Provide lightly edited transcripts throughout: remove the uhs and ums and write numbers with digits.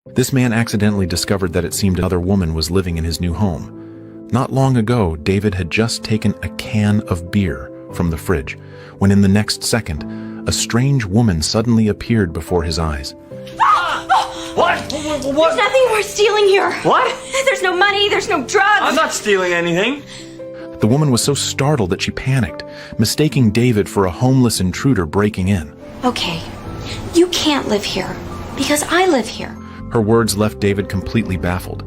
This man accidentally discovered that it seemed another woman was living in his new home. Not long ago, David had just taken a can of beer from the fridge, when in the next second, a strange woman suddenly appeared before his eyes. What? There's nothing worth stealing here. What? There's no money, there's no drugs. I'm not stealing anything. The woman was so startled that she panicked, mistaking David for a homeless intruder breaking in. Okay, you can't live here, because I live here. Her words left David completely baffled.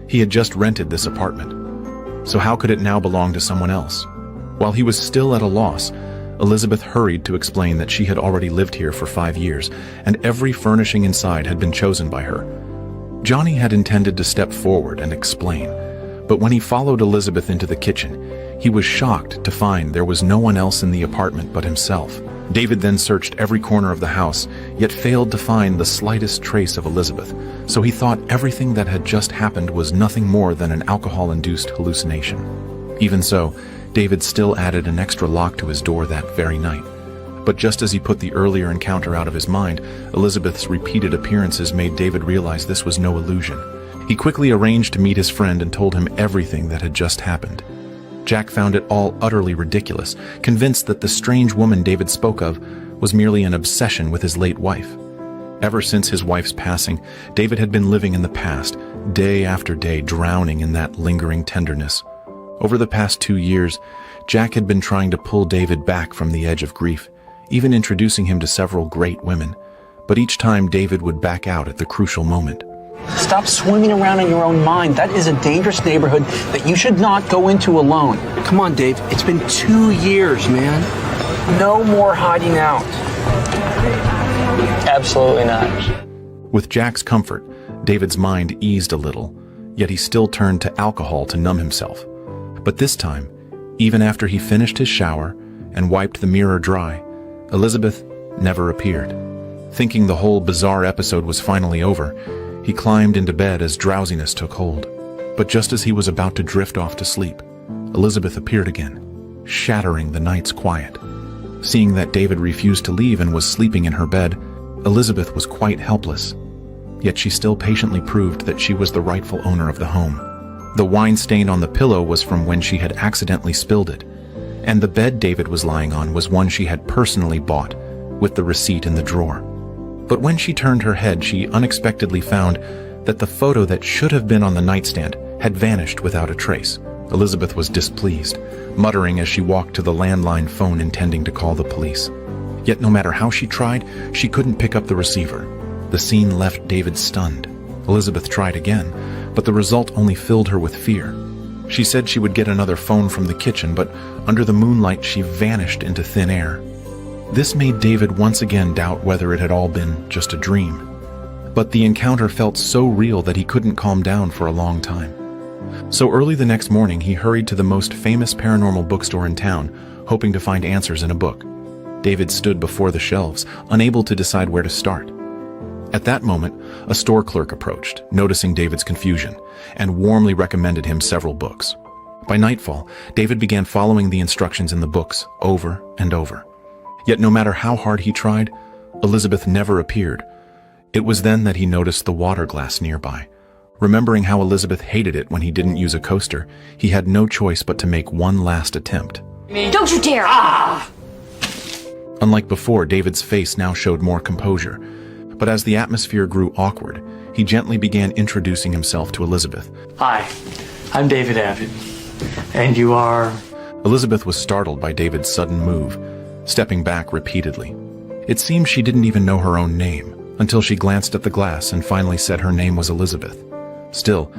He had just rented this apartment. So how could it now belong to someone else? While he was still at a loss, Elizabeth hurried to explain that she had already lived here for 5 years, and every furnishing inside had been chosen by her. Johnny had intended to step forward and explain, but when he followed Elizabeth into the kitchen, he was shocked to find there was no one else in the apartment but himself. David then searched every corner of the house, yet failed to find the slightest trace of Elizabeth, so he thought everything that had just happened was nothing more than an alcohol-induced hallucination. Even so, David still added an extra lock to his door that very night. But just as he put the earlier encounter out of his mind, Elizabeth's repeated appearances made David realize this was no illusion. He quickly arranged to meet his friend and told him everything that had just happened. Jack found it all utterly ridiculous, convinced that the strange woman David spoke of was merely an obsession with his late wife. Ever since his wife's passing, David had been living in the past, day after day, drowning in that lingering tenderness. Over the past 2 years, Jack had been trying to pull David back from the edge of grief, even introducing him to several great women. But each time David would back out at the crucial moment. Stop swimming around in your own mind. That is a dangerous neighborhood that you should not go into alone. Come on, Dave. It's been 2 years, man. No more hiding out. Absolutely not. With Jack's comfort, David's mind eased a little, yet he still turned to alcohol to numb himself. But this time, even after he finished his shower and wiped the mirror dry, Elizabeth never appeared. Thinking the whole bizarre episode was finally over, he climbed into bed as drowsiness took hold. But just as he was about to drift off to sleep, Elizabeth appeared again, shattering the night's quiet. Seeing that David refused to leave and was sleeping in her bed, Elizabeth was quite helpless. Yet she still patiently proved that she was the rightful owner of the home. The wine stain on the pillow was from when she had accidentally spilled it, and the bed David was lying on was one she had personally bought, with the receipt in the drawer. But when she turned her head, she unexpectedly found that the photo that should have been on the nightstand had vanished without a trace. Elizabeth was displeased, muttering as she walked to the landline phone intending to call the police. Yet no matter how she tried, she couldn't pick up the receiver. The scene left David stunned. Elizabeth tried again, but the result only filled her with fear. She said she would get another phone from the kitchen, but under the moonlight she vanished into thin air. This made David once again doubt whether it had all been just a dream. But the encounter felt so real that he couldn't calm down for a long time. So early the next morning, he hurried to the most famous paranormal bookstore in town, hoping to find answers in a book. David stood before the shelves, unable to decide where to start. At that moment, a store clerk approached, noticing David's confusion, and warmly recommended him several books. By nightfall, David began following the instructions in the books over and over. Yet no matter how hard he tried, Elizabeth never appeared. It was then that he noticed the water glass nearby. Remembering how Elizabeth hated it when he didn't use a coaster, he had no choice but to make one last attempt. Don't you dare! Unlike before, David's face now showed more composure. But as the atmosphere grew awkward, he gently began introducing himself to Elizabeth. Hi, I'm David Abbott. And you are? Elizabeth was startled by David's sudden move, stepping back repeatedly. It seemed she didn't even know her own name, until she glanced at the glass and finally said her name was Elizabeth. Still,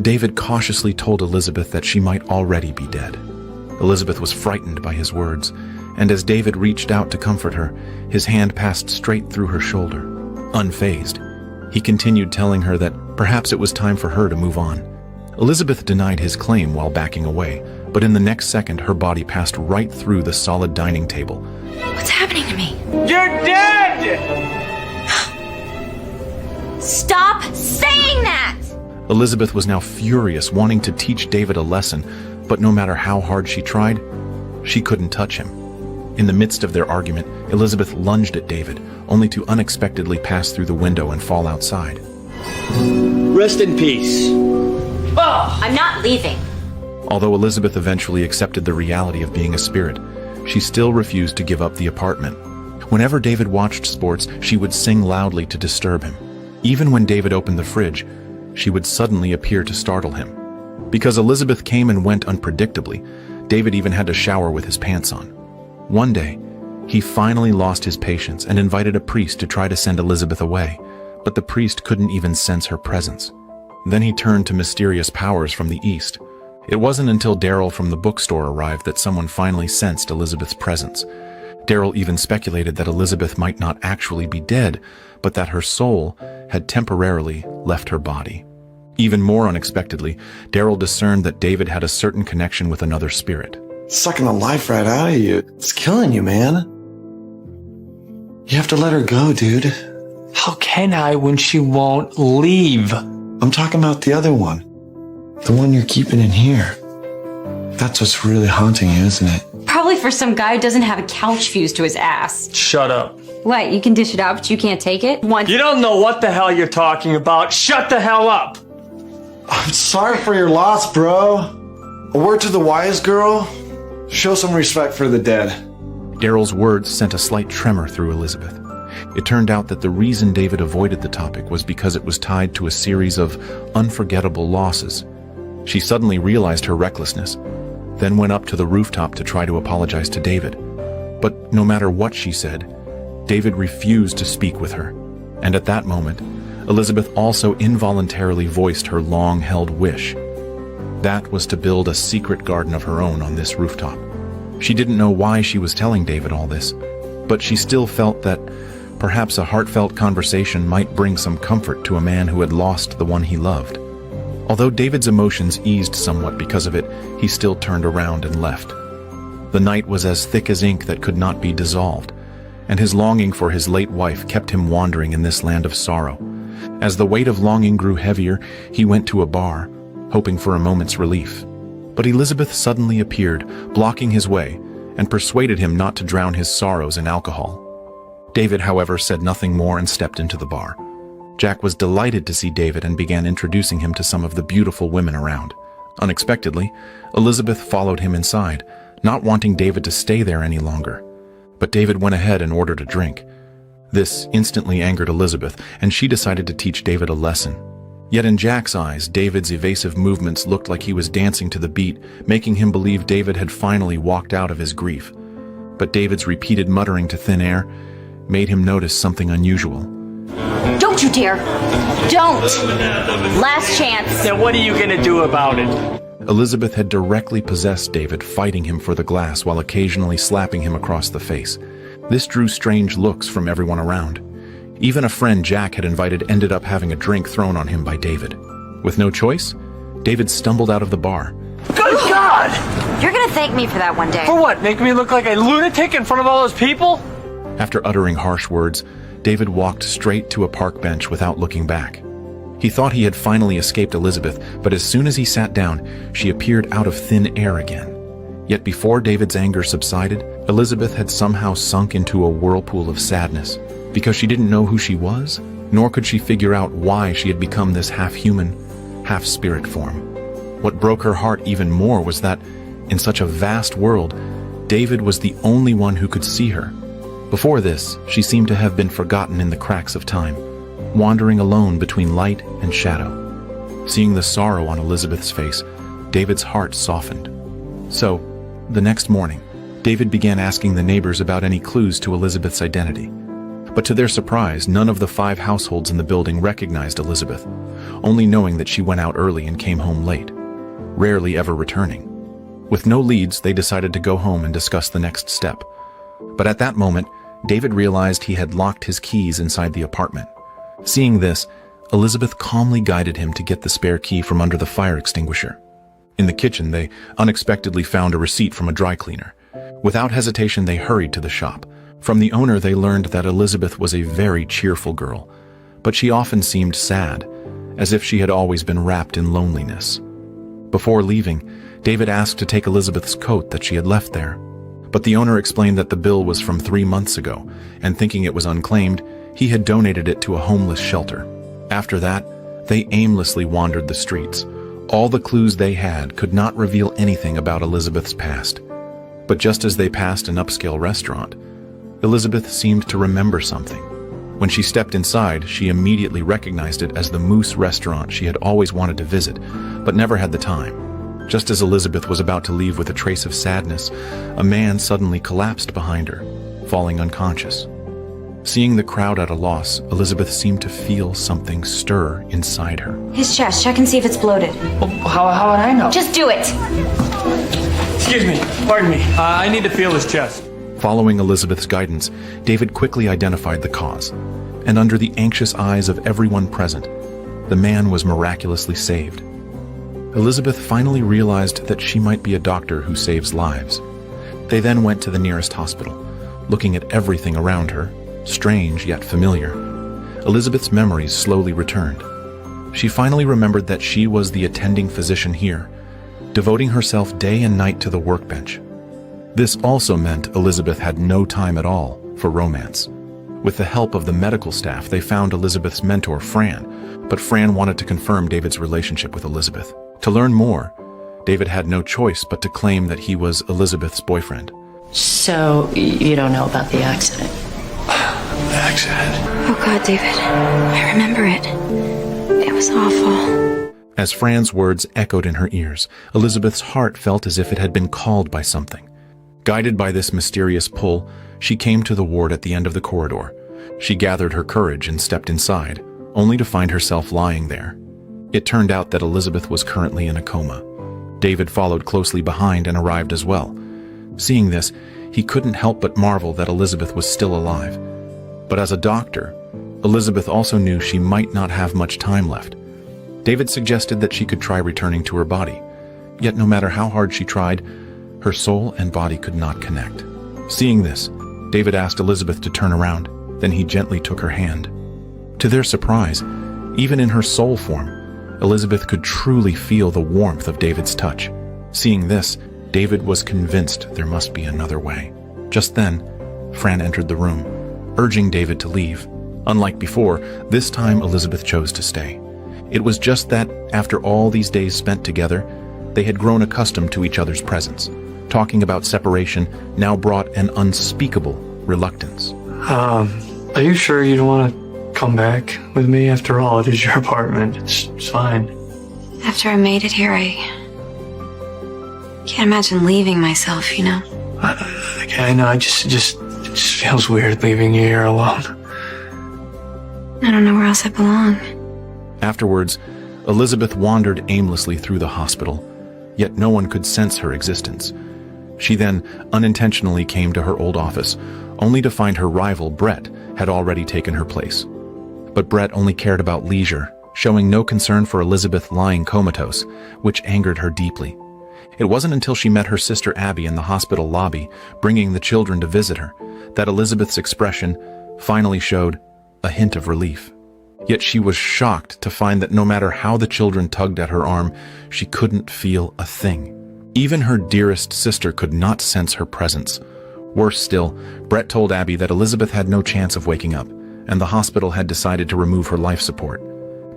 David cautiously told Elizabeth that she might already be dead. Elizabeth was frightened by his words, and as David reached out to comfort her, his hand passed straight through her shoulder. Unfazed, he continued telling her that perhaps it was time for her to move on. Elizabeth denied his claim while backing away, but in the next second her body passed right through the solid dining table. What's happening to me? You're dead! Stop saying that! Elizabeth was now furious, wanting to teach David a lesson, but no matter how hard she tried, she couldn't touch him. In the midst of their argument, Elizabeth lunged at David, only to unexpectedly pass through the window and fall outside. Rest in peace. Oh! I'm not leaving. Although Elizabeth eventually accepted the reality of being a spirit, she still refused to give up the apartment. Whenever David watched sports, she would sing loudly to disturb him. Even when David opened the fridge, she would suddenly appear to startle him. Because Elizabeth came and went unpredictably, David even had to shower with his pants on. One day, he finally lost his patience and invited a priest to try to send Elizabeth away, but the priest couldn't even sense her presence. Then he turned to mysterious powers from the east. It wasn't until Daryl from the bookstore arrived that someone finally sensed Elizabeth's presence. Daryl even speculated that Elizabeth might not actually be dead, but that her soul had temporarily left her body. Even more unexpectedly, Daryl discerned that David had a certain connection with another spirit. Sucking the life right out of you. It's killing you, man. You have to let her go, dude. How can I when she won't leave? I'm talking about the other one. The one you're keeping in here. That's what's really haunting you, isn't it? Probably for some guy who doesn't have a couch fused to his ass. Shut up. What, you can dish it out, but you can't take it? You don't know what the hell you're talking about. Shut the hell up. I'm sorry for your loss, bro. A word to the wise girl. Show some respect for the dead. Daryl's words sent a slight tremor through Elizabeth. It turned out that the reason David avoided the topic was because it was tied to a series of unforgettable losses. She suddenly realized her recklessness, then went up to the rooftop to try to apologize to David. But no matter what she said, David refused to speak with her. And at that moment, Elizabeth also involuntarily voiced her long-held wish. That was to build a secret garden of her own on this rooftop. She didn't know why she was telling David all this, but she still felt that perhaps a heartfelt conversation might bring some comfort to a man who had lost the one he loved. Although David's emotions eased somewhat because of it, he still turned around and left. The night was as thick as ink that could not be dissolved, and his longing for his late wife kept him wandering in this land of sorrow. As the weight of longing grew heavier, he went to a bar, hoping for a moment's relief. But Elizabeth suddenly appeared, blocking his way, and persuaded him not to drown his sorrows in alcohol. David, however, said nothing more and stepped into the bar. Jack was delighted to see David and began introducing him to some of the beautiful women around. Unexpectedly, Elizabeth followed him inside, not wanting David to stay there any longer. But David went ahead and ordered a drink. This instantly angered Elizabeth, and she decided to teach David a lesson. Yet in Jack's eyes, David's evasive movements looked like he was dancing to the beat, making him believe David had finally walked out of his grief. But David's repeated muttering to thin air made him notice something unusual. Don't you dare! Don't! Last chance. Then what are you gonna do about it? Elizabeth had directly possessed David, fighting him for the glass while occasionally slapping him across the face. This drew strange looks from everyone around. Even a friend Jack had invited ended up having a drink thrown on him by David. With no choice, David stumbled out of the bar. Good God! You're gonna thank me for that one day. For what? Make me look like a lunatic in front of all those people? After uttering harsh words, David walked straight to a park bench without looking back. He thought he had finally escaped Elizabeth, but as soon as he sat down, she appeared out of thin air again. Yet before David's anger subsided, Elizabeth had somehow sunk into a whirlpool of sadness, because she didn't know who she was, nor could she figure out why she had become this half-human, half-spirit form. What broke her heart even more was that, in such a vast world, David was the only one who could see her. Before this, she seemed to have been forgotten in the cracks of time, wandering alone between light and shadow. Seeing the sorrow on Elizabeth's face, David's heart softened. So, the next morning, David began asking the neighbors about any clues to Elizabeth's identity. But to their surprise, none of the 5 households in the building recognized Elizabeth, only knowing that she went out early and came home late, rarely ever returning. With no leads, they decided to go home and discuss the next step. But at that moment, David realized he had locked his keys inside the apartment. Seeing this, Elizabeth calmly guided him to get the spare key from under the fire extinguisher. In the kitchen, they unexpectedly found a receipt from a dry cleaner. Without hesitation, they hurried to the shop. From the owner, they learned that Elizabeth was a very cheerful girl, but she often seemed sad, as if she had always been wrapped in loneliness. Before leaving, David asked to take Elizabeth's coat that she had left there. But the owner explained that the bill was from 3 months ago, and thinking it was unclaimed, he had donated it to a homeless shelter. After that, They aimlessly wandered the streets. All the clues they had could not reveal anything about Elizabeth's past. But just as they passed an upscale restaurant, Elizabeth seemed to remember something. When she stepped inside, she immediately recognized it as the Moose restaurant she had always wanted to visit, but never had the time. Just as Elizabeth was about to leave with a trace of sadness, a man suddenly collapsed behind her, falling unconscious. Seeing the crowd at a loss, Elizabeth seemed to feel something stir inside her. His chest. Check and see if it's bloated. Well, how would I know? Just do it. Excuse me. Pardon me. I need to feel his chest. Following Elizabeth's guidance, David quickly identified the cause, and under the anxious eyes of everyone present, the man was miraculously saved. Elizabeth finally realized that she might be a doctor who saves lives. They then went to the nearest hospital, looking at everything around her, strange yet familiar. Elizabeth's memories slowly returned. She finally remembered that she was the attending physician here, devoting herself day and night to the workbench. This also meant Elizabeth had no time at all for romance. With the help of the medical staff, they found Elizabeth's mentor, Fran, but Fran wanted to confirm David's relationship with Elizabeth. To learn more, David had no choice but to claim that he was Elizabeth's boyfriend. So, you don't know about the accident? Accident. Oh God, David. I remember it. It was awful. As Fran's words echoed in her ears, Elizabeth's heart felt as if it had been called by something. Guided by this mysterious pull, she came to the ward at the end of the corridor. She gathered her courage and stepped inside, only to find herself lying there. It turned out that Elizabeth was currently in a coma. David followed closely behind and arrived as well. Seeing this, he couldn't help but marvel that Elizabeth was still alive. But as a doctor, Elizabeth also knew she might not have much time left. David suggested that she could try returning to her body. Yet no matter how hard she tried, her soul and body could not connect. Seeing this, David asked Elizabeth to turn around, then he gently took her hand. To their surprise, even in her soul form, Elizabeth could truly feel the warmth of David's touch. Seeing this, David was convinced there must be another way. Just then, Fran entered the room, urging David to leave. Unlike before, this time Elizabeth chose to stay. It was just that, after all these days spent together, they had grown accustomed to each other's presence. Talking about separation now brought an unspeakable reluctance. Are you sure you don't want to come back with me? After all, it is your apartment. It's fine. After I made it here, I can't imagine leaving myself, you know? I know, it just feels weird leaving you here alone. I don't know where else I belong. Afterwards, Elizabeth wandered aimlessly through the hospital, yet no one could sense her existence. She then unintentionally came to her old office, only to find her rival, Brett, had already taken her place. But Brett only cared about leisure, showing no concern for Elizabeth lying comatose, which angered her deeply. It wasn't until she met her sister Abby in the hospital lobby, bringing the children to visit her, that Elizabeth's expression finally showed a hint of relief. Yet she was shocked to find that no matter how the children tugged at her arm, she couldn't feel a thing. Even her dearest sister could not sense her presence. Worse still, Brett told Abby that Elizabeth had no chance of waking up, and the hospital had decided to remove her life support.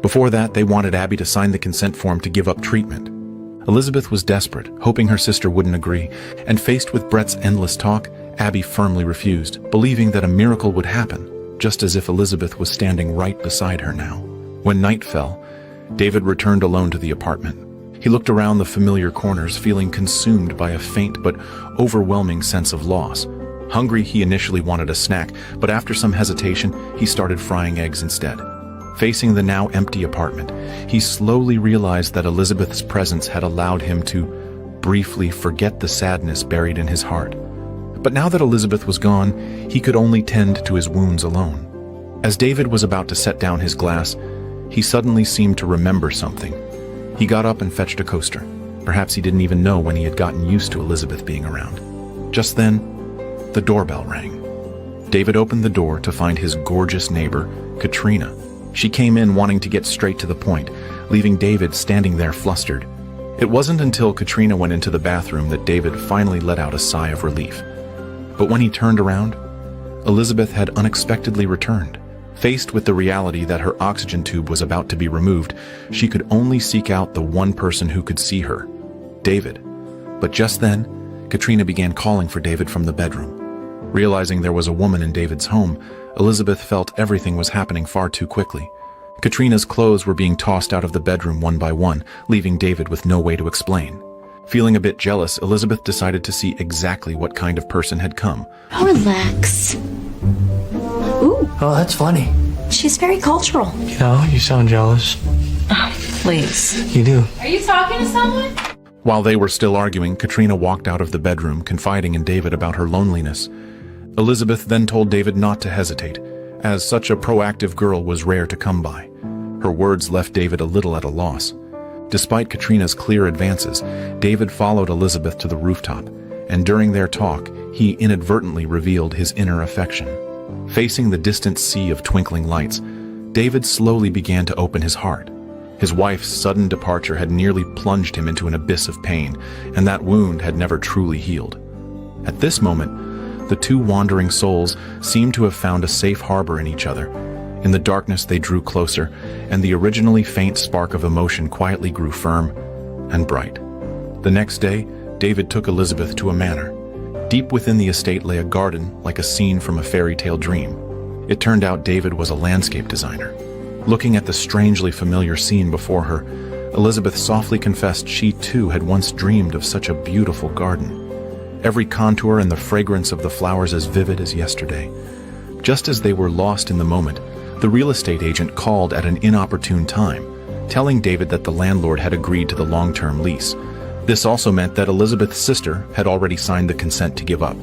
Before that, they wanted Abby to sign the consent form to give up treatment. Elizabeth was desperate, hoping her sister wouldn't agree, and faced with Brett's endless talk, Abby firmly refused, believing that a miracle would happen, just as if Elizabeth was standing right beside her now. When night fell, David returned alone to the apartment. He looked around the familiar corners, feeling consumed by a faint but overwhelming sense of loss. Hungry, he initially wanted a snack, but after some hesitation, he started frying eggs instead. Facing the now empty apartment, he slowly realized that Elizabeth's presence had allowed him to briefly forget the sadness buried in his heart. But now that Elizabeth was gone, he could only tend to his wounds alone. As David was about to set down his glass, he suddenly seemed to remember something. He got up and fetched a coaster. Perhaps he didn't even know when he had gotten used to Elizabeth being around. Just then, the doorbell rang. David opened the door to find his gorgeous neighbor, Katrina. She came in wanting to get straight to the point, leaving David standing there flustered. It wasn't until Katrina went into the bathroom that David finally let out a sigh of relief. But when he turned around, Elizabeth had unexpectedly returned, Faced with the reality that her oxygen tube was about to be removed, she could only seek out the one person who could see her, David. But just then, Katrina began calling for David from the bedroom. Realizing there was a woman in David's home, Elizabeth felt everything was happening far too quickly. Katrina's clothes were being tossed out of the bedroom one by one, leaving David with no way to explain. Feeling a bit jealous, Elizabeth decided to see exactly what kind of person had come. Relax. Ooh, Oh, that's funny. she's very cultural. You know, you sound jealous. Please. You do. Are you talking to someone? While they were still arguing, Katrina walked out of the bedroom, confiding in David about her loneliness. Elizabeth then told David not to hesitate, as such a proactive girl was rare to come by. Her words left David a little at a loss. Despite Katrina's clear advances, David followed Elizabeth to the rooftop, and during their talk, he inadvertently revealed his inner affection. Facing the distant sea of twinkling lights, David slowly began to open his heart. His wife's sudden departure had nearly plunged him into an abyss of pain, and that wound had never truly healed. At this moment, the two wandering souls seemed to have found a safe harbor in each other. In the darkness they drew closer, and the originally faint spark of emotion quietly grew firm and bright. The next day, David took Elizabeth to a manor. Deep within the estate lay a garden like a scene from a fairy tale dream. It turned out David was a landscape designer. Looking at the strangely familiar scene before her, Elizabeth softly confessed she too had once dreamed of such a beautiful garden. Every contour and the fragrance of the flowers as vivid as yesterday. Just as they were lost in the moment, the real estate agent called at an inopportune time, telling David that the landlord had agreed to the long-term lease. This also meant that Elizabeth's sister had already signed the consent to give up.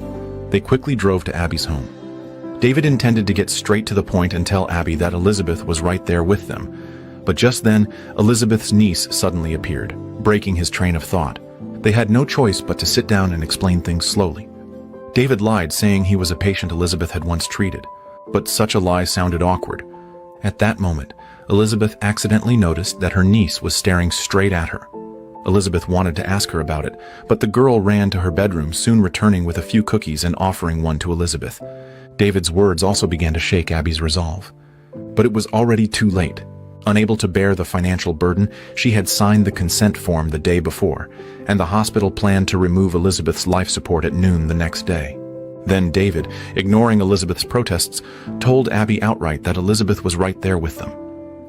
They quickly drove to Abby's home. David intended to get straight to the point and tell Abby that Elizabeth was right there with them. But just then, Elizabeth's niece suddenly appeared, breaking his train of thought. They had no choice but to sit down and explain things slowly. David lied, saying he was a patient Elizabeth had once treated. But such a lie sounded awkward. At that moment, Elizabeth accidentally noticed that her niece was staring straight at her. Elizabeth wanted to ask her about it, but the girl ran to her bedroom, soon returning with a few cookies and offering one to Elizabeth. David's words also began to shake Abby's resolve. But it was already too late. Unable to bear the financial burden, she had signed the consent form the day before, and the hospital planned to remove Elizabeth's life support at noon the next day. Then David, ignoring Elizabeth's protests, told Abby outright that Elizabeth was right there with them.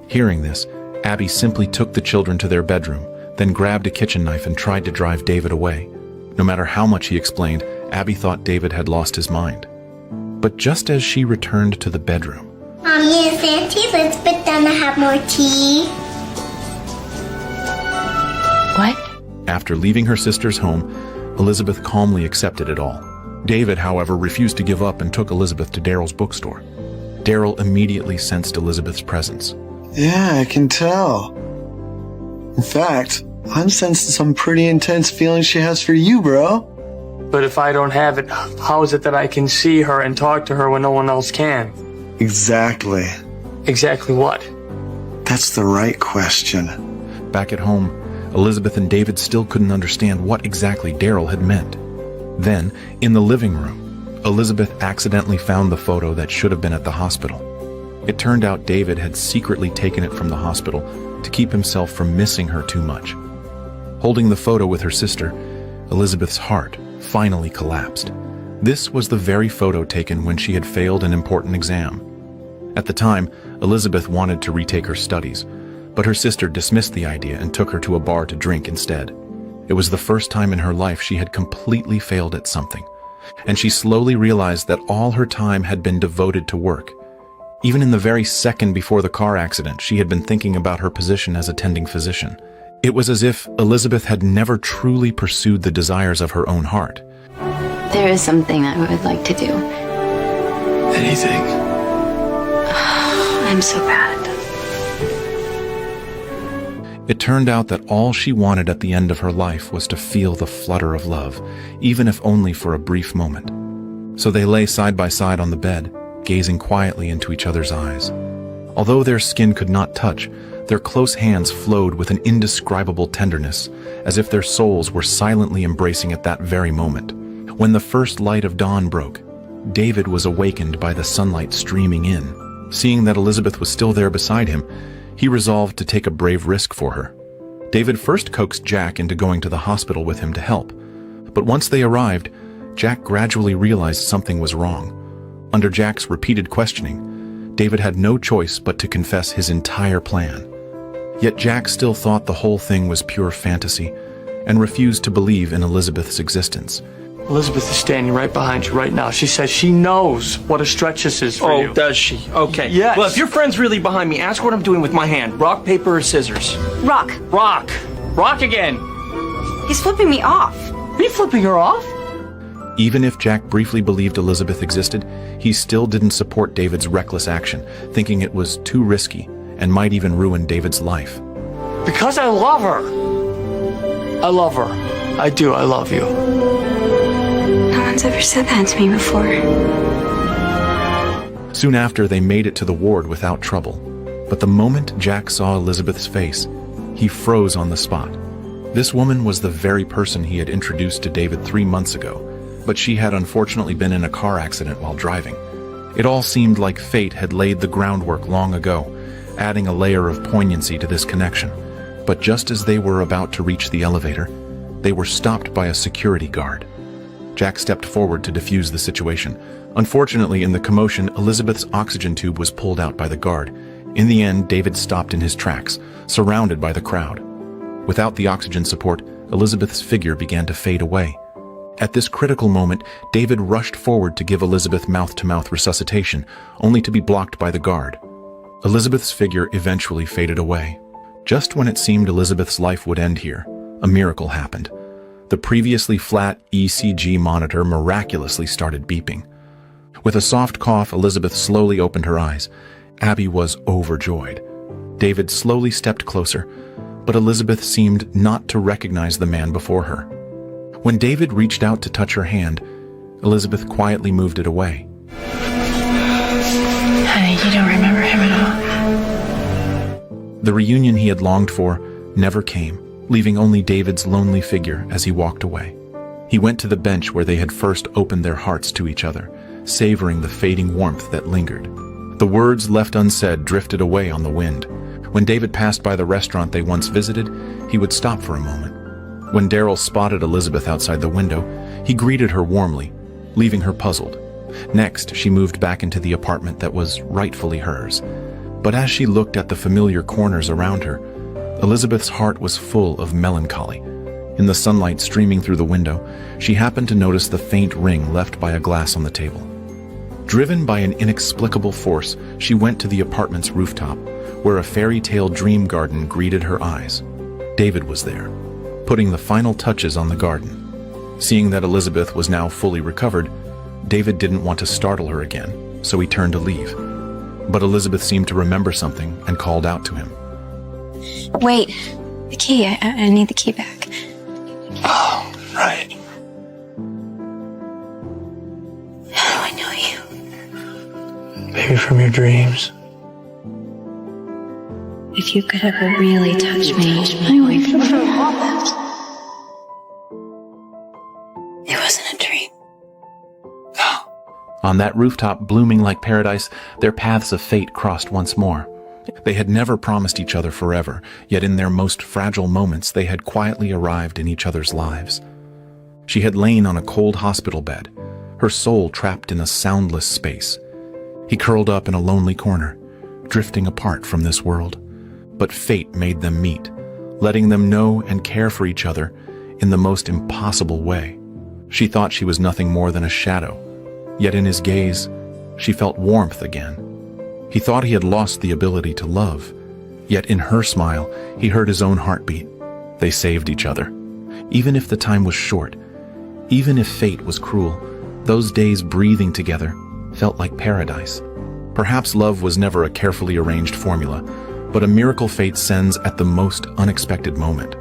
Hearing this, Abby simply took the children to their bedroom, then grabbed a kitchen knife and tried to drive David away. No matter how much he explained, Abby thought David had lost his mind. But just as she returned to the bedroom, Mommy and Auntie, let's sit down and have more tea. What? after leaving her sister's home, Elizabeth calmly accepted it all. David, however, refused to give up and took Elizabeth to Daryl's bookstore. Daryl immediately sensed Elizabeth's presence. Yeah, I can tell. In fact, I'm sensing some pretty intense feelings she has for you, bro. But if I don't have it, how is it that I can see her and talk to her when no one else can? Exactly. Exactly what? That's the right question. Back at home, Elizabeth and David still couldn't understand what exactly Daryl had meant. Then, in the living room, Elizabeth accidentally found the photo that should have been at the hospital. It turned out David had secretly taken it from the hospital to keep himself from missing her too much. Holding the photo with her sister, Elizabeth's heart finally collapsed. This was the very photo taken when she had failed an important exam. At the time, Elizabeth wanted to retake her studies, but her sister dismissed the idea and took her to a bar to drink instead. It was the first time in her life she had completely failed at something, and she slowly realized that all her time had been devoted to work. Even in the very second before the car accident, she had been thinking about her position as attending physician. It was as if Elizabeth had never truly pursued the desires of her own heart. There is something I would like to do. Anything. I'm so bad. It turned out that all she wanted at the end of her life was to feel the flutter of love, even if only for a brief moment. So they lay side by side on the bed, gazing quietly into each other's eyes. Although their skin could not touch, their close hands flowed with an indescribable tenderness, as if their souls were silently embracing at that very moment. When the first light of dawn broke, David was awakened by the sunlight streaming in. Seeing that Elizabeth was still there beside him, he resolved to take a brave risk for her. David first coaxed Jack into going to the hospital with him to help. But once they arrived, Jack gradually realized something was wrong. Under Jack's repeated questioning, David had no choice but to confess his entire plan. Yet Jack still thought the whole thing was pure fantasy and refused to believe in Elizabeth's existence. Elizabeth is standing right behind you right now. She says she knows what a stretch this is for you. Oh, does she? Okay. Yes. Well, if your friend's really behind me, ask what I'm doing with my hand. Rock, paper, or scissors? Rock. Rock. Rock again. He's flipping me off. Are you flipping her off? Even if Jack briefly believed Elizabeth existed, he still didn't support David's reckless action, thinking it was too risky and might even ruin David's life. Because I love her. I love her. I do. I love you. No one's ever said that to me before. Soon after, they made it to the ward without trouble. But the moment Jack saw Elizabeth's face, he froze on the spot. This woman was the very person he had introduced to David 3 months ago, but she had unfortunately been in a car accident while driving. It all seemed like fate had laid the groundwork long ago, adding a layer of poignancy to this connection. But just as they were about to reach the elevator, they were stopped by a security guard. Jack stepped forward to defuse the situation. Unfortunately, in the commotion, Elizabeth's oxygen tube was pulled out by the guard. In the end, David stopped in his tracks, surrounded by the crowd. Without the oxygen support, Elizabeth's figure began to fade away. At this critical moment, David rushed forward to give Elizabeth mouth-to-mouth resuscitation, only to be blocked by the guard. Elizabeth's figure eventually faded away. Just when it seemed Elizabeth's life would end here, a miracle happened. The previously flat ECG monitor miraculously started beeping. With a soft cough, Elizabeth slowly opened her eyes. Abby was overjoyed. David slowly stepped closer, but Elizabeth seemed not to recognize the man before her. When David reached out to touch her hand, Elizabeth quietly moved it away. Honey, you don't remember him at all? The reunion he had longed for never came, leaving only David's lonely figure as he walked away. He went to the bench where they had first opened their hearts to each other, savoring the fading warmth that lingered. The words left unsaid drifted away on the wind. When David passed by the restaurant they once visited, he would stop for a moment. When Daryl spotted Elizabeth outside the window, he greeted her warmly, leaving her puzzled. Next, she moved back into the apartment that was rightfully hers. But as she looked at the familiar corners around her, Elizabeth's heart was full of melancholy. In the sunlight streaming through the window, she happened to notice the faint ring left by a glass on the table. Driven by an inexplicable force, she went to the apartment's rooftop, where a fairy tale dream garden greeted her eyes. David was there, putting the final touches on the garden. Seeing that Elizabeth was now fully recovered, David didn't want to startle her again, so he turned to leave. But Elizabeth seemed to remember something and called out to him. Wait, the key. I need the key back. Oh, right. How do I know you? Maybe from your dreams. If you could ever really touch me, I would never want it. It wasn't a dream. On that rooftop, blooming like paradise, their paths of fate crossed once more. They had never promised each other forever, yet in their most fragile moments they had quietly arrived in each other's lives. She had lain on a cold hospital bed, her soul trapped in a soundless space. He curled up in a lonely corner, drifting apart from this world. But fate made them meet, letting them know and care for each other in the most impossible way. She thought she was nothing more than a shadow, yet in his gaze, she felt warmth again. He thought he had lost the ability to love, yet in her smile, he heard his own heartbeat. They saved each other. Even if the time was short, even if fate was cruel, those days breathing together felt like paradise. Perhaps love was never a carefully arranged formula, but a miracle fate sends at the most unexpected moment.